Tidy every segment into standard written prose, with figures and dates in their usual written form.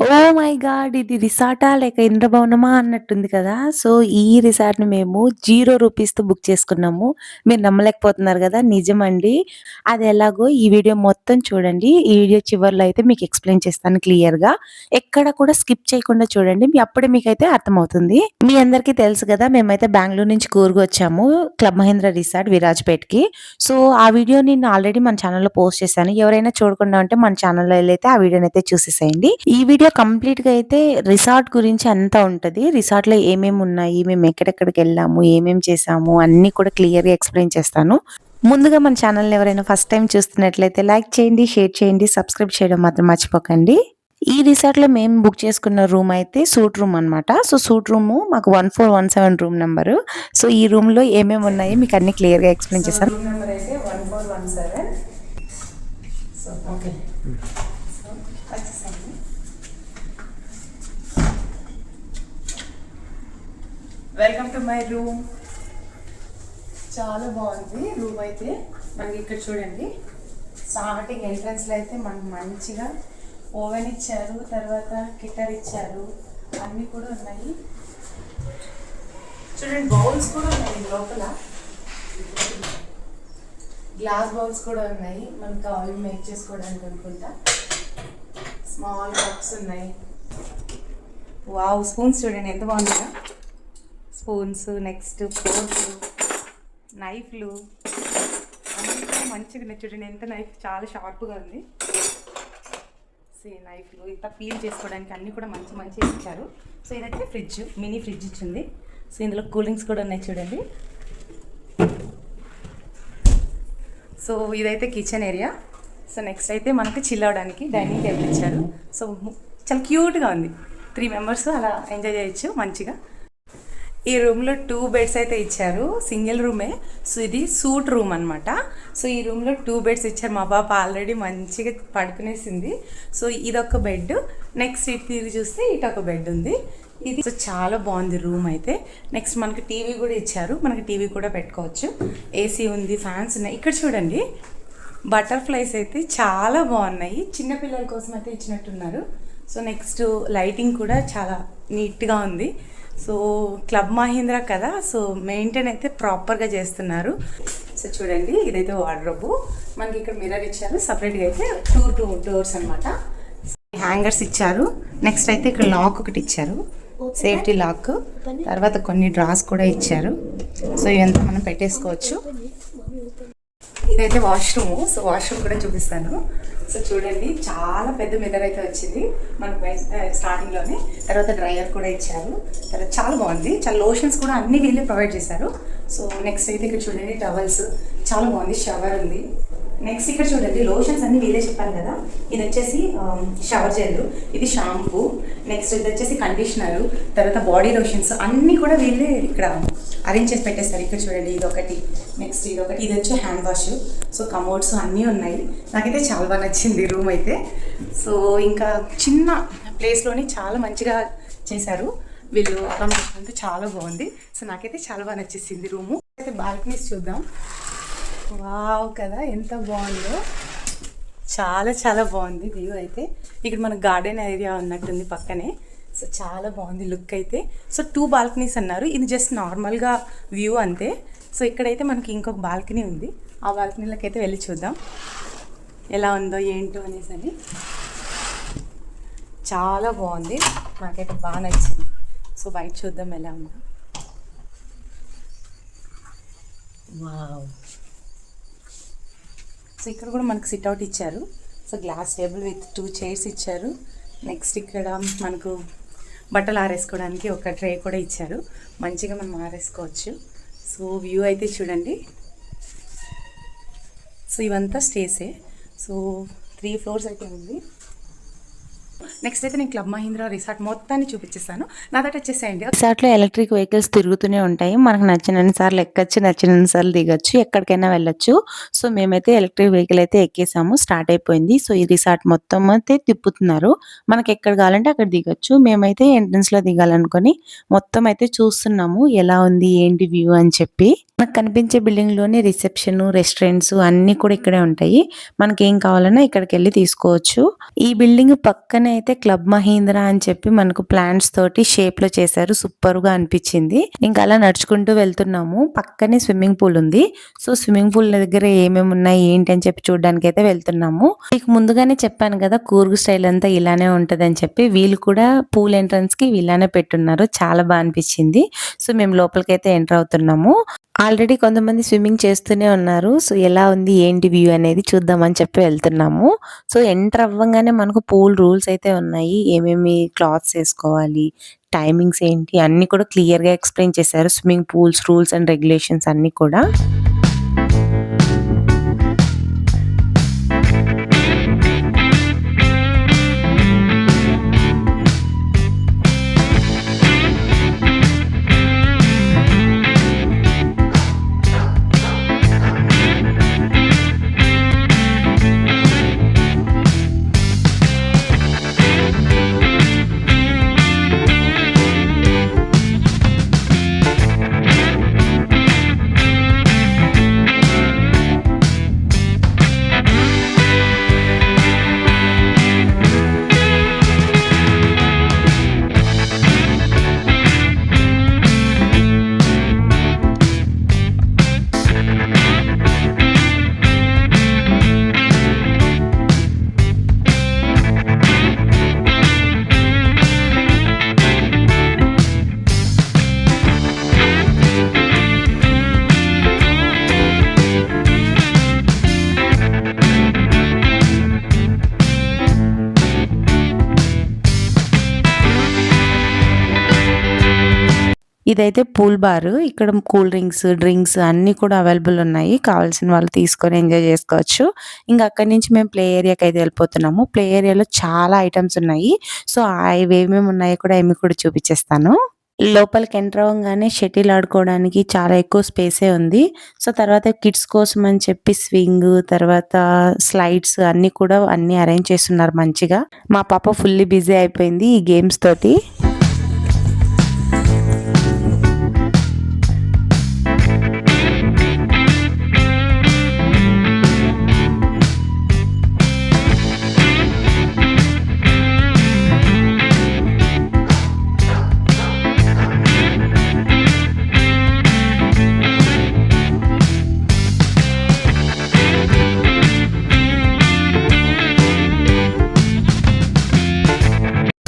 Oh my God! ఇది రిసార్టా? లేక ఇంద్రభవనమా అన్నట్టుంది కదా! సో, ఈ రిసార్ట్‌ని మేము 0 రూపీస్‌తో బుక్ చేసుకున్నాము. మీరు నమ్మలేకపోతున్నారు గదా! నిజమండి. అదెలాగో ఈ వీడియో మొత్తం చూడండి. ఈ వీడియో చివర్లో అయితే మీకు ఎక్స్‌ప్లెయిన్ చేస్తాను క్లియర్‌గా. ఎక్కడ కూడా స్కిప్ చేయకుండా చూడండి. అప్పుడే మీకైతే అర్థమవుతుంది. మీ అందరికీ తెలుసు గదా! మేమైతే బెంగుళూరు నుంచి కూర్గొచ్చాము. క్లబ్ మహేంద్ర రిసార్ట్ విరాజ్‌పేట్‌కి. సో, ఆ వీడియో నేను ఆల్రెడీ మన ఛానెల్‌లో పోస్ట్ చేశాను. ఎవరైనా చూడకుండా ఉంటే మన ఛానెల్‌లో ఎళ్ళైతే ఆ వీడియోనైతే చూసేసేయండి. ఈ వీడియో కంప్లీట్‌గా అయితే రిసార్ట్ గురించి అంతా ఉంటది. రిసార్ట్‌లో ఏమేమి ఉన్నాయి, మేము ఎక్కడెక్కడికెళ్ళాము, ఏమేం చేశాము అన్నీ కూడా క్లియర్‌గా ఎక్స్‌ప్లెయిన్ చేస్తాను. ముందుగా మన ఛానెల్‌ని ఎవరైనా ఫస్ట్ టైమ్ చూస్తున్నట్లయితే లైక్ చేయండి, షేర్ చేయండి, సబ్స్క్రైబ్ చేయడం మాత్రం మర్చిపోకండి. ఈ రిసార్ట్‌లో మేము బుక్ చేసుకున్న రూమ్ అయితే సూట్ రూమ్ అనమాట. సో, సూట్ రూము మాకు 1417 రూమ్ నంబరు. సో, ఈ రూమ్‌లో ఏమేమి ఉన్నాయో మీకు అన్నీ క్లియర్‌గా ఎక్స్‌ప్లెయిన్ చేస్తాను. రూమ్ నంబర్ అయితే 1417. So, okay. సో, వచ్చేసాము. Welcome to my room. చాలా బాగుంది రూమ్ అయితే. మనకి ఇక్కడ చూడండి, స్టార్టింగ్ ఎంట్రన్స్లో అయితే మనకు మంచిగా ఓవెన్ ఇచ్చారు, తర్వాత గిటార్ ఇచ్చారు, అన్నీ కూడా ఉన్నాయి. చూడండి, బౌల్స్ కూడా ఉన్నాయి లోపల, గ్లాస్ బౌల్స్ కూడా ఉన్నాయి. మనకు ఆయిల్ మేక్ చేసుకోవడానికి అనుకుంటా. స్మాల్ కప్స్ ఉన్నాయి. వావ్, స్పూన్స్ చూడండి ఎంత బాగుందా. స్పూన్స్, నెక్స్ట్ ఫోర్క్స్, నైఫ్లు అన్నీ కూడా మంచిగా ఉన్నాయి. చూడండి ఎంత నైఫ్ చాలా షార్ప్గా ఉంది. నైఫ్లు ఇంత పీల్ చేసుకోవడానికి అన్నీ కూడా మంచి మంచి ఇచ్చారు. సో ఇదైతే ఫ్రిడ్జ్, మినీ ఫ్రిడ్జ్ ఇచ్చింది. సో ఇందులో కూలింగ్స్ కూడా ఉన్నాయి చూడండి. సో ఇదైతే కిచెన్ ఏరియా. సో నెక్స్ట్ అయితే మనకు చిల్ అవడానికి డైనింగ్ టేబుల్ ఇచ్చారు. సో చాలా క్యూట్గా ఉంది. 3 మెంబర్స్ అలా ఎంజాయ్ చేయొచ్చు మంచిగా. ఈ రూమ్లో 2 బెడ్స్ అయితే ఇచ్చారు, సింగిల్ రూమే. సో ఇది సూట్ రూమ్ అనమాట. సో ఈ రూమ్లో 2 బెడ్స్ ఇచ్చారు. మా పాప ఆల్రెడీ మంచిగా పడుకునేసింది. సో ఇదొక బెడ్, నెక్స్ట్ ఇటు తిరిగి చూస్తే ఇటు ఒక బెడ్ ఉంది. ఇది సో చాలా బాగుంది రూమ్ అయితే. నెక్స్ట్ మనకి టీవీ కూడా ఇచ్చారు, మనకి టీవీ కూడా పెట్టుకోవచ్చు. ఏసీ ఉంది, ఫ్యాన్స్ ఉన్నాయి. ఇక్కడ చూడండి, బటర్ఫ్లైస్ అయితే చాలా బాగున్నాయి. చిన్నపిల్లల కోసం అయితే ఇచ్చినట్టున్నారు. సో నెక్స్ట్ లైటింగ్ కూడా చాలా నీట్గా ఉంది. సో క్లబ్ మహీంద్రా కదా, సో మెయింటైన్ అయితే ప్రాపర్గా చేస్తున్నారు. సో చూడండి, ఇదైతే వార్డ్రోబ్. మనకి ఇక్కడ మిర్రర్ ఇచ్చారు, సపరేట్గా అయితే 2 డోర్స్ అనమాట. హ్యాంగర్స్ ఇచ్చారు. నెక్స్ట్ అయితే ఇక్కడ లాక్ ఒకటి ఇచ్చారు, సేఫ్టీ లాక్. తర్వాత కొన్ని డ్రాస్ కూడా ఇచ్చారు. సో ఇవంతా మనం పెట్టేసుకోవచ్చు. ఇదైతే వాష్రూమ్. సో వాష్రూమ్ కూడా చూపిస్తాను. సో చూడండి, చాలా పెద్ద మిర్రర్ అయితే వచ్చింది మనకు స్టార్టింగ్లోనే. తర్వాత డ్రైయర్ కూడా ఇచ్చారు. తర్వాత చాలా బాగుంది. చాలా లోషన్స్ కూడా అన్ని వీళ్ళే ప్రొవైడ్ చేశారు. సో నెక్స్ట్ అయితే ఇక్కడ చూడండి, టవల్స్ చాలా బాగుంది. షవర్ ఉంది. నెక్స్ట్ ఇక్కడ చూడండి, లోషన్స్ అన్ని వీళ్ళే చెప్పాను కదా. ఇది వచ్చేసి షవర్ జెల్, ఇది షాంపూ, నెక్స్ట్ ఇది వచ్చేసి కండిషనరు, తర్వాత బాడీ లోషన్స్ అన్నీ కూడా వీళ్ళే ఇక్కడ అరేంజ్ చేసి పెట్టేస్తారు. ఇక్కడ చూడండి, ఇదొకటి, నెక్స్ట్ ఇదొకటి, ఇది వచ్చి హ్యాండ్ వాష్. సో కమోడ్స్ అన్నీ ఉన్నాయి. నాకైతే చాలా బాగా నచ్చింది రూమ్ అయితే. సో ఇంకా చిన్న ప్లేస్లోని చాలా మంచిగా చేశారు వీళ్ళు. అకామిడేషన్ అయితే చాలా బాగుంది. సో నాకైతే చాలా బాగా నచ్చేసింది రూము. అయితే బాల్కనీస్ చూద్దాం. వావ్ కదా, ఎంత బాగుందో. చాలా చాలా బాగుంది వ్యూ అయితే. ఇక్కడ మన గార్డెన్ ఏరియా ఉన్నట్టుంది పక్కనే. సో చాలా బాగుంది లుక్ అయితే. సో 2 బాల్కనీస్ అన్నారు, ఇది జస్ట్ నార్మల్గా వ్యూ అంతే. సో ఇక్కడైతే మనకి ఇంకొక బాల్కనీ ఉంది. ఆ బాల్కనీలోకి అయితే వెళ్ళి చూద్దాం ఎలా ఉందో ఏంటో అనేసి అని. చాలా బాగుంది, నాకైతే బాగా నచ్చింది. సో బయట చూద్దాం ఎలా ఉందో. వావ్. సో ఇక్కడ కూడా మనకు సిట్అవుట్ ఇచ్చారు. So glass table with 2 chairs ఇచ్చారు. నెక్స్ట్ ఇక్కడ మనకు బట్టలు ఆరేసుకోవడానికి ఒక ట్రే కూడా ఇచ్చారు, మంచిగా మనం ఆరేసుకోవచ్చు. సో వ్యూ అయితే చూడండి. సో ఇవంతా స్టేసే. సో 3 ఫ్లోర్స్ అయితే ఉంది. నెక్స్ట్ అయితే నేను క్లబ్ మహీంద్రా రిసార్ట్ మొత్తాన్ని చూపించేస్తాను. నాదట వచ్చేసేయండి. రిసార్ట్లో ఎలక్ట్రిక్ వెహికల్స్ తిరుగుతూనే ఉంటాయి. మనకు నచ్చినన్ని సార్లు ఎక్కచ్చు, నచ్చినన్ని సార్లు దిగచ్చు, ఎక్కడికైనా వెళ్ళొచ్చు. సో మేమైతే ఎలక్ట్రిక్ వెహికల్ అయితే ఎక్కేసాము, స్టార్ట్ అయిపోయింది. సో ఈ రిసార్ట్ మొత్తం అయితే తిప్పుతున్నారు, మనకి ఎక్కడ కావాలంటే అక్కడ దిగొచ్చు. మేమైతే ఎంట్రన్స్లో దిగాలనుకొని మొత్తం అయితే చూస్తున్నాము ఎలా ఉంది ఏంటి వ్యూ అని చెప్పి. మనకు కనిపించే బిల్డింగ్‌లోనే రిసెప్షన్, రెస్టారెంట్స్ అన్నీ కూడా ఇక్కడే ఉంటాయి. మనకేం కావాలన్నా ఇక్కడికెళ్ళి తీసుకోవచ్చు. ఈ బిల్డింగ్ పక్కనే అయితే క్లబ్ మహీంద్రా అని చెప్పి మనకు ప్లాంట్స్ తోటి షేప్‌లో చేశారు. సూపర్‌గా అనిపించింది. ఇంకా అలా నడుచుకుంటూ వెళ్తున్నాము. పక్కనే స్విమ్మింగ్ పూల్ ఉంది. సో, స్విమ్మింగ్ పూల్ దగ్గర ఏమేమి ఉన్నాయి ఏంటి అని చెప్పి చూడడానికైతే వెళ్తున్నాము. మీకు ముందుగానే చెప్పాను కదా! కూర్గ్ స్టైల్ అంతా ఇలానే ఉంటదని చెప్పి. వీళ్ళు కూడా పూల్ ఎంట్రన్స్‌కి ఇలానే పెట్టున్నారు. చాలా అనిపించింది. సో, మేము లోపలికైతే ఎంటర్ అవుతున్నాము. ఆల్రెడీ కొంతమంది స్విమ్మింగ్ చేస్తూనే ఉన్నారు. సో, ఎలా ఉంది ఏంటి వ్యూ అనేది చూద్దామని చెప్పి వెళ్తున్నాము. సో, ఎంటర్ అవ్వంగానే మనకు పూల్ రూల్స్ అయితే ఉన్నాయి. ఏమేమి క్లాత్స్ ఏసుకోవాలి, టైమింగ్స్ ఏంటి అన్నీ కూడా క్లియర్‌గా ఎక్స్‌ప్లెయిన్ చేశారు. Swimming pools rules and regulations అన్నీ కూడా. ఇదైతే పూల్ బార్. ఇక్కడ కూల్ డ్రింక్స్ అన్నీ కూడా అవైలబుల్ ఉన్నాయి. కావాల్సిన వాళ్ళు తీసుకొని ఎంజాయ్ చేసుకోవచ్చు. ఇంక అక్కడి నుంచి మేము ప్లే ఏరియాకి అయితే వెళ్ళిపోతున్నాము. ప్లే ఏరియాలో చాలా ఐటమ్స్ ఉన్నాయి. సో, అవేమేమి ఉన్నాయో కూడా అవి కూడా చూపించేస్తాను. లోపలికి ఎంటర్ అవ్వంగానే షటిల్ ఆడుకోవడానికి చాలా ఎక్కువ స్పేసే ఉంది. సో, తర్వాత కిడ్స్ కోసం అని చెప్పి స్వింగ్, తర్వాత స్లైడ్స్ అన్నీ కూడా అరేంజ్ చేసున్నారు మంచిగా. మా పాప ఫుల్లీ బిజీ అయిపోయింది ఈ గేమ్స్ తోటి.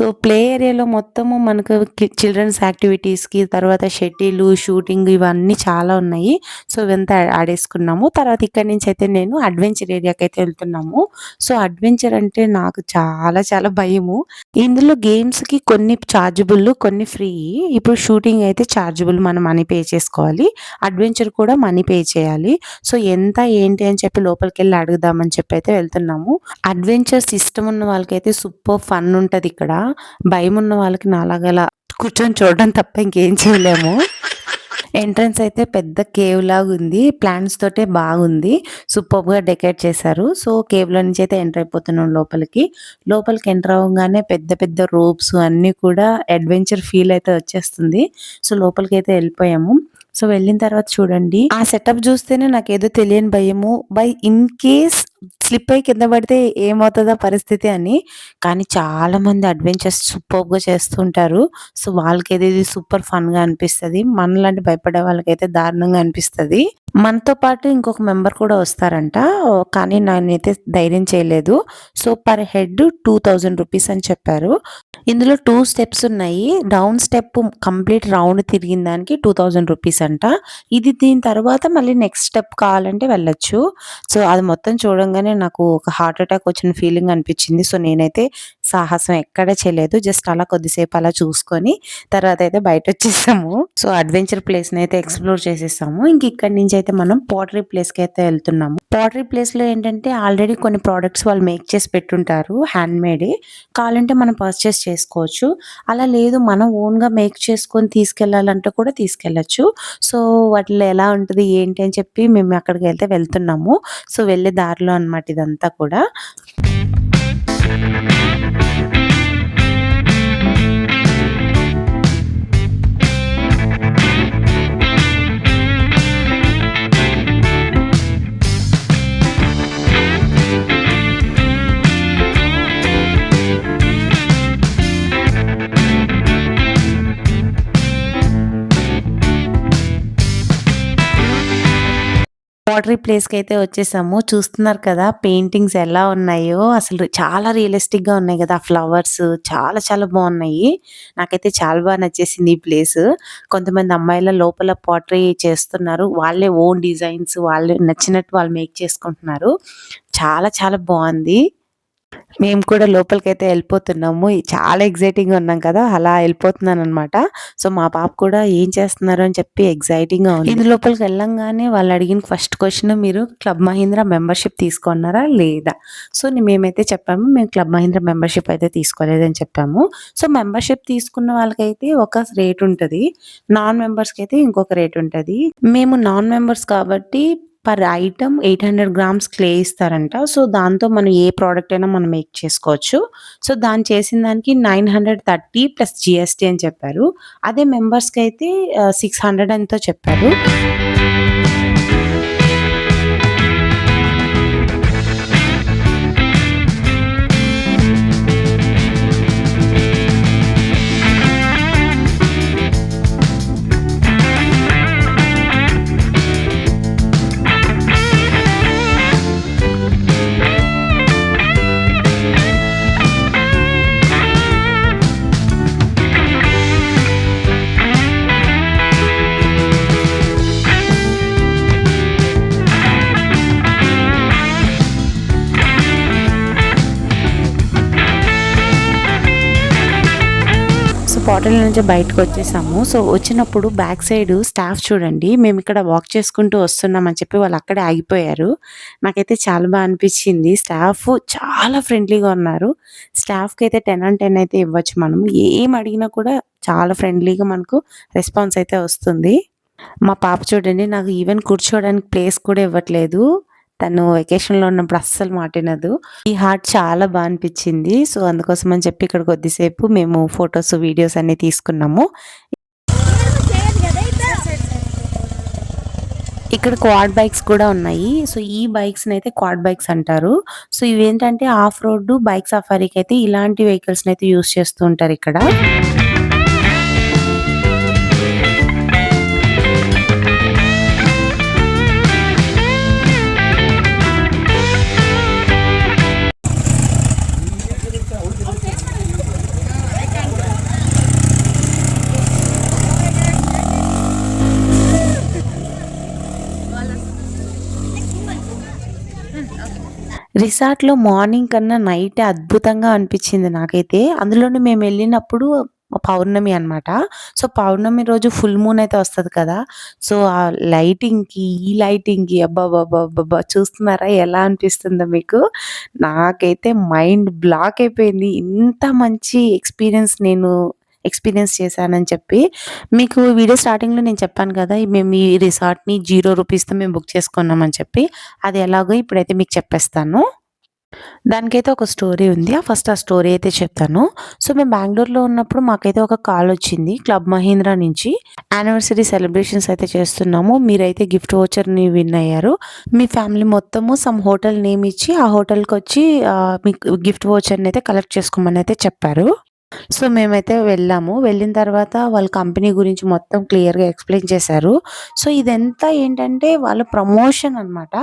సో, ప్లే ఏరియాలో మొత్తము మనకు చిల్డ్రన్స్ యాక్టివిటీస్‌కి తర్వాత షటిలు, షూటింగ్ ఇవన్నీ చాలా ఉన్నాయి. సో, ఇవంతా ఆడేసుకున్నాము. తర్వాత ఇక్కడి నుంచి అయితే నేను అడ్వెంచర్ ఏరియాకైతే వెళ్తున్నాము. సో, అడ్వెంచర్ అంటే నాకు చాలా చాలా భయము. ఇందులో గేమ్స్‌కి కొన్ని చార్జబుల్, కొన్ని ఫ్రీ. ఇప్పుడు షూటింగ్ అయితే చార్జబుల్ మనం మనీ పే చేసుకోవాలి. అడ్వెంచర్ కూడా మనీ పే చేయాలి. సో, ఎంత ఏంటి అని చెప్పి లోపలికెళ్ళి అడుగుదామని చెప్పి అయితే వెళ్తున్నాము. అడ్వెంచర్స్ ఇష్టం ఉన్న వాళ్ళకైతే సూపర్ ఫన్ ఉంటది ఇక్కడ. భయమున్న వాళ్ళకి నాలాగలా కూర్చొని చూడడం తప్ప ఇంకేం చేయలేము. ఎంట్రన్స్ అయితే పెద్ద కేవ్ లాగా ఉంది. ప్లాంట్స్ తోటే బాగుంది. సూపర్బ్‌గా డెకరేట్ చేశారు. సో, కేవ్‌లో నుంచి అయితే ఎంటర్ అయిపోతున్నాం లోపలికి. లోపలికి ఎంటర్ అవ్వంగానే పెద్ద పెద్ద రోప్స్ అన్నీ కూడా అడ్వెంచర్ ఫీల్ అయితే వచ్చేస్తుంది. సో, లోపలికైతే వెళ్ళిపోయాము. సో, వెళ్ళిన తర్వాత చూడండి ఆ సెటప్ చూస్తేనే నాకేదో తెలియని భయము. ఇన్ కేస్ స్లిప్ అయ్యి కింద పడితే ఏమవుతదా పరిస్థితి అని. కానీ చాలా మంది అడ్వెంచర్స్ సూపర్బ్‌గా చేస్తుంటారు. సో, వాళ్ళకైతే ఇది సూపర్ ఫన్‌గా అనిపిస్తది. మనలాంటి భయపడే వాళ్ళకైతే దారుణంగా అనిపిస్తది. మనతో పాటు ఇంకొక మెంబర్ కూడా వస్తారంట. కానీ నేనైతే ధైర్యం చేయలేదు. సో, పర్ హెడ్ 2000 రూపీస్ అని చెప్పారు. ఇందులో 2 స్టెప్స్ ఉన్నాయి. డౌన్ స్టెప్ కంప్లీట్ రౌండ్ తిరిగిన దానికి 2000 రూపీస్ అంట. దీని తర్వాత మళ్ళీ నెక్స్ట్ స్టెప్ కావాలంటే వెళ్ళొచ్చు. సో, అది మొత్తం చూడంగానే నాకు ఒక హార్ట్ అటాక్ వచ్చిన ఫీలింగ్ అనిపించింది. సో, నేనైతే సాహసం ఎక్కడ చేయలేదు. జస్ట్ అలా కొద్దిసేపు అలా చూసుకొని తర్వాత అయితే బయటొచ్చేసాము. సో, అడ్వెంచర్ ప్లేస్‌ని అయితే ఎక్స్‌ప్లోర్ చేసేసాము. ఇక్కడి నుంచి అయితే మనం పోటరీ ప్లేస్‌కి అయితే వెళ్తున్నాము. పోటరీ ప్లేస్‌లో ఏంటంటే ఆల్రెడీ కొన్ని ప్రొడక్ట్స్ వాళ్ళు మేక్ చేసి పెట్టుంటారు. హ్యాండ్‌మేడే. కావాలంటే మనం పర్చేస్ చేసుకోవచ్చు. అలా లేదు మనం ఓన్‌గా మేక్ చేసుకొని తీసుకెళ్ళాలంటే కూడా తీసుకెళ్ళొచ్చు. సో, వాటిలో ఎలా ఉంటది ఏంటి అని చెప్పి మేము అక్కడికైతే వెళ్తున్నాము. సో, వెళ్ళే దారిలో అన్నమాట ఇదంతా కూడా. పాటరీ ప్లేస్‌కి అయితే వచ్చేసాము. చూస్తున్నారు కదా! పెయింటింగ్స్ ఎలా ఉన్నాయో అసలు చాలా రియలిస్టిక్‌గా ఉన్నాయి కదా! ఫ్లవర్స్ చాలా చాలా బాగున్నాయి. నాకైతే చాలా బాగా నచ్చేసింది ఈ ప్లేస్. కొంతమంది అమ్మాయిల లోపల పాటరీ చేస్తున్నారు. వాళ్ళే ఓన్ డిజైన్స్ వాళ్ళే నచ్చినట్టు వాళ్ళు మేక్ చేసుకుంటున్నారు. చాలా చాలా బాగుంది. మేము కూడా లోపలికైతే ఎళ్ళిపోతున్నాము. చాలా ఎక్సైటింగ్‌గా ఉన్నాం కదా! అలా ఎళ్ళిపోతున్నాననమాట. సో, మా పాప కూడా ఏం చేస్తున్నారు అని చెప్పి ఎక్సైటింగ్‌గా ఉంది. ఇందు లోపలికి వెళ్ళంగానే వాళ్ళు అడిగిన ఫస్ట్ క్వెషన్ మీరు క్లబ్ మహీంద్రా మెంబర్‌షిప్ తీసుకున్నారా? లేదా? సో, మేమైతే చెప్పాము మేము క్లబ్ మహీంద్రా మెంబర్‌షిప్ అయితే తీసుకోలేదని చెప్పాము. సో, మెంబర్‌షిప్ తీసుకున్న వాళ్ళకైతే ఒక రేట్ ఉంటది. నాన్ మెంబర్స్‌కైతే ఇంకొక రేట్ ఉంటది. మేము నాన్ మెంబర్స్ కాబట్టి పర్ ఐటెమ్ 800 గ్రామ్స్ క్లే ఇస్తారంట. సో, దాంతో మనం ఏ ప్రోడక్ట్ అయినా మనం మేక్ చేసుకోవచ్చు. సో, చేసిన దానికి 930 ప్లస్ జీఎస్టీ అని చెప్పారు. అదే మెంబర్స్‌కైతే 600 ఎంతో చెప్పారు. హోటల్ నుంచి బయటకొచ్చేసాము. సో, వచ్చినప్పుడు బ్యాక్ సైడ్ స్టాఫ్ చూడండి. మేమిక్కడ వాక్ చేసుకుంటూ వస్తున్నామని చెప్పి వాళ్ళు అక్కడే ఆగిపోయారు. నాకైతే చాలా బా అనిపిచ్చింది. స్టాఫ్ చాలా ఫ్రెండ్లీగా ఉన్నారు. స్టాఫ్‌కైతే 10 ఆన్ 10 అయితే ఇవ్వచ్చు మనము. ఏం అడిగినా కూడా చాలా ఫ్రెండ్లీగా మనకు రెస్పాన్స్ అయితే వస్తుంది. మా పాప చూడండి నాకు ఈవెన్ కూర్చోవడానికి ప్లేస్ కూడా ఇవ్వట్లేదు. తను వెకేషన్‌లో ఉన్నప్పుడు అస్సలు మాటినదు. ఈ హార్ట్ చాలా బా అనిపిచ్చింది. సో, అందుకోసం అని చెప్పి ఇక్కడ కొద్దిసేపు మేము ఫోటోస్, వీడియోస్ అన్నీ తీసుకున్నాము. ఇక్కడ క్వాడ్ బైక్స్ కూడా ఉన్నాయి. సో, ఈ బైక్స్‌నైతే క్వాడ్ బైక్స్ అంటారు. సో, ఇవేంటంటే ఆఫ్ రోడ్ బైక్ సఫారీకైతే ఇలాంటి వెహికల్స్‌నైతే యూజ్ చేస్తూ ఉంటారిక్కడ. రిసార్ట్‌లో మార్నింగ్ కన్నా నైటే అద్భుతంగా అనిపిచ్చింది నాకైతే. అందులోను మేమెళ్ళినప్పుడు పౌర్ణమి అనమాట. సో, పౌర్ణమి రోజు ఫుల్ మూన్ అయితే వస్తది కదా! సో, ఆ లైటింగ్‌కి, ఈ లైటింగ్‌కి అబ్బబ్బబ్బబ్బబ్బా! చూస్తున్నారా ఎలా అనిపిస్తుందో మీకు? నాకైతే మైండ్ బ్లాక్ అయిపోయింది. ఇంత మంచి ఎక్స్‌పీరియన్స్ చేశానని చెప్పి. మీకు వీడియో స్టార్టింగ్‌లో నేను చెప్పాను కదా! మేము ఈ రిసార్ట్‌ని ₹0తో మేము బుక్ చేసుకున్నామని చెప్పి. అది ఎలాగో ఇప్పుడైతే మీకు చెప్పేస్తాను. దానికైతే ఒక స్టోరీ ఉంది. ఫస్ట్ ఆ స్టోరీ అయితే చెప్తాను. సో, మేము బెంగుళూరులో ఉన్నప్పుడు మాకైతే ఒక కాలొచ్చింది. క్లబ్ మహీంద్రా నుంచి యానివర్సరీ సెలబ్రేషన్స్ అయితే చేస్తున్నాము. మీరైతే గిఫ్ట్ వోచర్‌ని విన్ అయ్యారు. మీ ఫ్యామిలీ మొత్తము సమ్ హోటల్ నేమ్ ఇచ్చి ఆ హోటల్‌కొచ్చి మీకు గిఫ్ట్ వోచర్‌ని అయితే కలెక్ట్ చేసుకోమని అయితే చెప్పారు. సో, మేమైతే వెళ్ళాము. వెళ్ళిన తర్వాత వాళ్ళ కంపెనీ గురించి మొత్తం క్లియర్‌గా ఎక్స్‌ప్లెయిన్ చేశారు. సో, ఇదంతా ఏంటంటే వాళ్ళ ప్రమోషన్ అనమాట.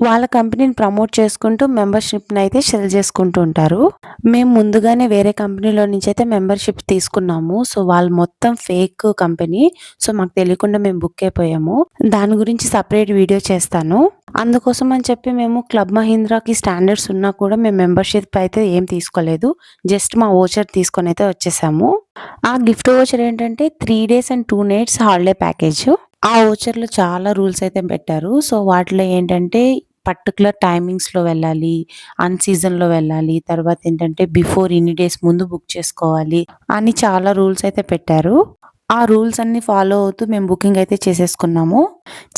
వాళ్ళ కంపెనీని ప్రమోట్ చేసుకుంటూ మెంబర్‌షిప్‌ని అయితే సెల్ చేసుకుంటూ ఉంటారు. మేము ముందుగానే వేరే కంపెనీలో నుంచి అయితే మెంబర్‌షిప్ తీసుకున్నాము. సో, వాళ్ళు మొత్తం ఫేక్ కంపెనీ. సో, మాకు తెలియకుండా మేము బుక్ అయిపోయాము. దాని గురించి సెపరేట్ వీడియో చేస్తాను. అందుకోసం అని చెప్పి మేము క్లబ్ మహీంద్రాకి స్టాండర్డ్స్ ఉన్నా కూడా మేము మెంబర్‌షిప్ అయితే ఏం తీసుకోలేదు. జస్ట్ మా వోచర్ తీసుకొనైతే వచ్చేసాము. ఆ గిఫ్ట్ వోచర్ ఏంటంటే 3 days and 2 nights holiday package. ఆ వోచర్‌లో చాలా రూల్స్ అయితే పెట్టారు. సో, వాటిలో ఏంటంటే పర్టిక్యులర్ టైమింగ్స్‌లో వెళ్ళాలి. అన్ సీజన్‌లో వెళ్ళాలి. తర్వాత ఏంటంటే బిఫోర్ ఇన్ని డేస్ ముందు బుక్ చేసుకోవాలి అని చాలా రూల్స్ అయితే పెట్టారు. ఆ రూల్స్ అన్నీ ఫాలో అవుతూ మేము బుకింగ్ అయితే చేసేసుకున్నాము.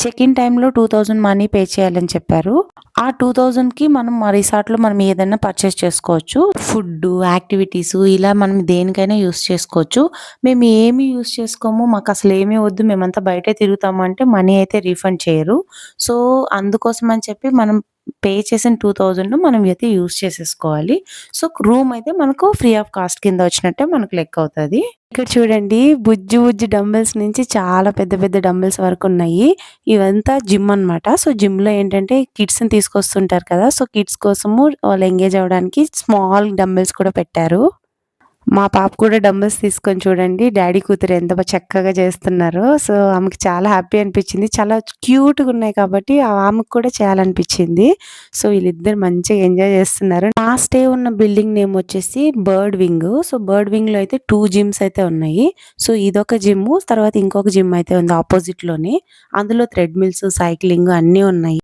చెక్ ఇన్ టైమ్‌లో 2000 మనీ పే చేయాలని చెప్పారు. ఆ 2000కి మనం మా రిసార్ట్‌లో మనం ఏదైనా పర్చేస్ చేసుకోవచ్చు. ఫుడ్డు, యాక్టివిటీసు ఇలా మనం దేనికైనా యూజ్ చేసుకోవచ్చు. మేము ఏమి యూజ్ చేసుకోము. మాకసలు ఏమీ వద్దు. మేమంతా బయటే తిరుగుతాము అంటే మనీ అయితే రీఫండ్ చేయరు. సో, అందుకోసం అని చెప్పి మనం పే చేసిన 2000 మనం అయితే యూజ్ చేసేసుకోవాలి. సో, రూమ్ అయితే మనకు ఫ్రీ ఆఫ్ కాస్ట్ కింద వచ్చినట్టే మనకు లెక్క అవుతది. ఇక్కడ చూడండి బుజ్జి బుజ్జి డంబెల్స్ నుంచి చాలా పెద్ద పెద్ద డంబెల్స్ వరకు ఉన్నాయి. ఇవంతా జిమ్ అన్నమాట. సో, జిమ్‌లో ఏంటంటే కిడ్స్‌ని తీసుకొస్తుంటారు కదా! సో, కిడ్స్ కోసము వాళ్ళు ఎంగేజ్ అవ్వడానికి స్మాల్ డంబెల్స్ కూడా పెట్టారు. మా పాప కూడా డంబెల్స్ తీసుకొని చూడండి డ్యాడీ కూతురు ఎంత చక్కగా చేస్తున్నారో. సో, ఆమెకి చాలా హ్యాపీ అనిపించింది. చాలా క్యూట్‌గా ఉన్నాయి కాబట్టి ఆమెకు కూడా చేయాలనిపించింది. సో, వీళ్ళిద్దరు మంచిగా ఎంజాయ్ చేస్తున్నారు. మా స్టే ఉన్న బిల్డింగ్ నేమ్ వచ్చేసి బర్డ్ వింగ్. సో, బర్డ్ వింగ్‌లో అయితే 2 జిమ్స్ అయితే ఉన్నాయి. సో, ఇదొక జిమ్ తర్వాత ఇంకొక జిమ్ అయితే ఉంది ఆపోజిట్‌లోనే. అందులో థ్రెడ్ మిల్స్, సైక్లింగ్ అన్నీ ఉన్నాయి.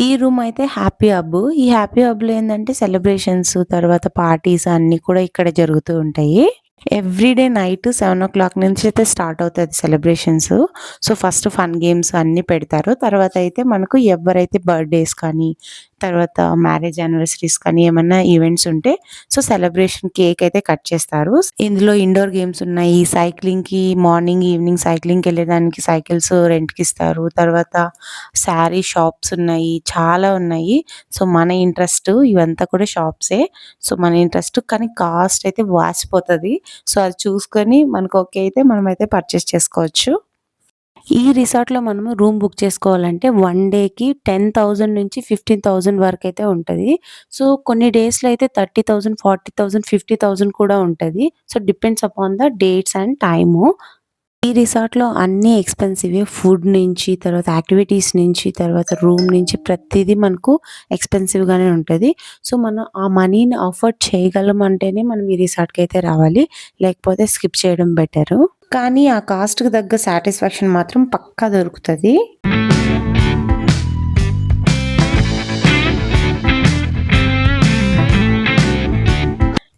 ఈ రూమ్ అయితే హ్యాపీ హబ్. ఈ హ్యాపీ హబ్‌లో ఏందంటే సెలబ్రేషన్స్ తర్వాత పార్టీస్ అన్నీ కూడా ఇక్కడ జరుగుతూ ఉంటాయి. ఎవ్రీడే నైట్ 7:00 నుంచి అయితే స్టార్ట్ అవుతది celebrations. So, first fun games అన్నీ పెడతారు. తర్వాత అయితే మనకు ఎవరైతే బర్త్‌డేస్ కానీ, తర్వాత మ్యారేజ్ యానివర్సరీస్ కానీ ఏమన్నా ఈవెంట్స్ ఉంటే సో, సెలబ్రేషన్ కేక్ అయితే కట్ చేస్తారు. ఇందులో ఇండోర్ గేమ్స్ ఉన్నాయి. సైక్లింగ్‌కి మార్నింగ్, ఈవినింగ్ సైక్లింగ్‌కెళ్ళేదానికి సైకిల్స్ రెంట్‌కిస్తారు. తర్వాత శారీ షాప్స్ ఉన్నాయి. చాలా ఉన్నాయి. సో, మన ఇంట్రెస్ట్ ఇవంతా కూడా షాప్సే. సో, మన ఇంట్రెస్ట్ కానీ కాస్ట్ అయితే వాచిపోతది. సో, అది చూసుకొని మనకు ఓకే అయితే మనమైతే పర్చేస్ చేసుకోవచ్చు. ఈ రిసార్ట్‌లో మనము రూమ్ బుక్ చేసుకోవాలంటే 1 డేకి 10,000 నుంచి 15,000 వరకైతే ఉంటది. సో, కొన్ని డేస్‌లో అయితే 30,000, 40,000, 50,000 కూడా ఉంటది. So, depends upon the dates and time. ఈ రిసార్ట్‌లో అన్నీ ఎక్స్‌పెన్సివే. ఫుడ్ నుంచి, తర్వాత యాక్టివిటీస్ నుంచి, తర్వాత రూమ్ నుంచి ప్రతీదీ మనకు ఎక్స్‌పెన్సివ్‌గానే ఉంటది. సో, మనం ఆ మనీని అఫోర్డ్ చేయగలం అంటేనే మనం ఈ రిసార్ట్‌కైతే రావాలి. లేకపోతే స్కిప్ చేయడం బెటరు. కానీ ఆ కాస్ట్‌కి తగ్గ సాటిస్ఫాక్షన్ మాత్రం పక్కా దొరుకుతది.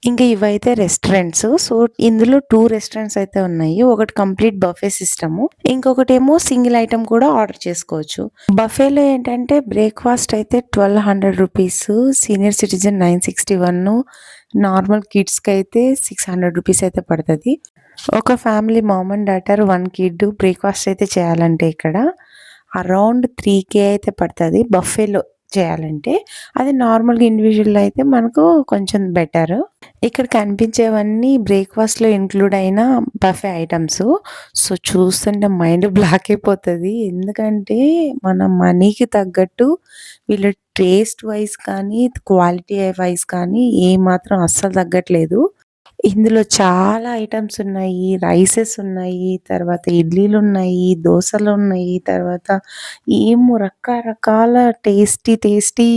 ఇంకా ఇవైతే రెస్టారెంట్స్. సో, ఇందులో 2 రెస్టారెంట్స్ అయితే ఉన్నాయి. ఒకటి కంప్లీట్ బఫే సిస్టము. ఇంకొకటేమో సింగిల్ ఐటెమ్ కూడా ఆర్డర్ చేసుకోవచ్చు. బఫేలో ఏంటంటే బ్రేక్‌ఫాస్ట్ అయితే రూ. 1,200, సీనియర్ సిటిజన్ 961, నార్మల్ కిడ్స్‌కైతే రూ. 600 అయితే పడతది. ఒక family mom and daughter 1 kid breakfast అయితే చేయాలంటే ఇక్కడ అరౌండ్ 3,000 అయితే పడతది బఫేలో చేయాలంటే. అది నార్మల్‌గా ఇండివిడ్యువల్ అయితే మనకు కొంచెం బెటరు. ఇక్కడ కనిపించేవన్నీ బ్రేక్‌ఫాస్ట్‌లో ఇంక్లూడ్ అయిన బఫే ఐటెమ్స్. సో, చూస్తుంటే మైండ్ బ్లాక్ అయిపోతది. ఎందుకంటే మన మనీకి తగ్గట్టు వీళ్ళు టేస్ట్ వైస్ కానీ, క్వాలిటీ వైస్ కానీ ఏమాత్రం అస్సలు తగ్గట్లేదు. ఇందులో చాలా ఐటెమ్స్ ఉన్నాయి. రైసెస్ ఉన్నాయి. తర్వాత ఇడ్లీలున్నాయి, దోసలున్నాయి. తర్వాత ఏమో రకరకాల టేస్టీ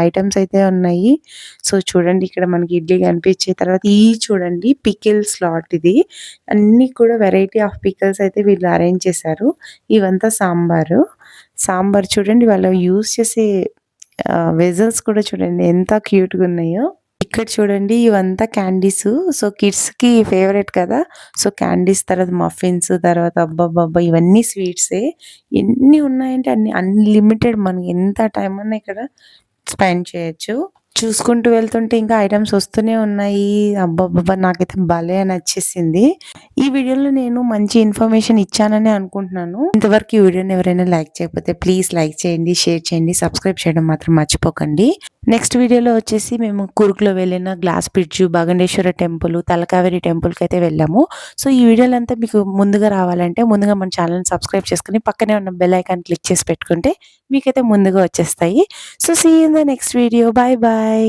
ఐటెమ్స్ అయితే ఉన్నాయి. సో, చూడండి ఇక్కడ మనకి ఇడ్లీ కనిపించే తర్వాత చూడండి పికిల్ స్లాట్ ఇది. అన్నీ కూడా వెరైటీ ఆఫ్ పికిల్స్ అయితే వీళ్ళు అరేంజ్ చేశారు. ఇవంతా సాంబారు. సాంబార్ చూడండి వాళ్ళు యూజ్ చేసే వెజల్స్ కూడా చూడండి ఎంత క్యూట్‌గా ఉన్నాయో. ఇక్కడ చూడండి ఇవంతా క్యాండీస్. సో, కిడ్స్‌కి ఫేవరెట్ కదా! సో, క్యాండీస్ తర్వాత మఫిన్స్ తర్వాత అబ్బబ్బబ్బా! ఇవన్నీ స్వీట్సే. ఎన్ని ఉన్నాయంటే అన్ని అన్‌లిమిటెడ్ మనకి ఎంత టైం అన్నా ఇక్కడ స్పెండ్ చేయొచ్చు. చూసుకుంటూ వెళ్తుంటే ఇంకా ఐటెమ్స్ వస్తూనే ఉన్నాయి. అబ్బబ్బబ్బా! నాకైతే భలే నచ్చేసింది. ఈ వీడియోలో నేను మంచి ఇన్ఫర్మేషన్ ఇచ్చాననే అనుకుంటున్నాను. ఇంతవరకు ఈ వీడియోని ఎవరైనా లైక్ చేయకపోతే ప్లీజ్ లైక్ చేయండి, షేర్ చేయండి, సబ్స్క్రైబ్ చేయడం మాత్రం మర్చిపోకండి. నెక్స్ట్ వీడియోలో వచ్చేసి మేము కూర్గ్‌లో వెళ్ళిన గ్లాస్ బ్రిడ్జ్, బాగండేశ్వర టెంపుల్, తలకావేరి టెంపుల్‌కైతే వెళ్ళాము. సో, ఈ వీడియోలంతా మీకు ముందుగా రావాలంటే ముందుగా మన ఛానెల్‌ని సబ్స్క్రైబ్ చేసుకొని పక్కనే ఉన్న బెల్ ఐకాన్ క్లిక్ చేసి పెట్టుకుంటే మీకైతే ముందుగా వచ్చేస్తాయి. So, see you in the next video. Bye by.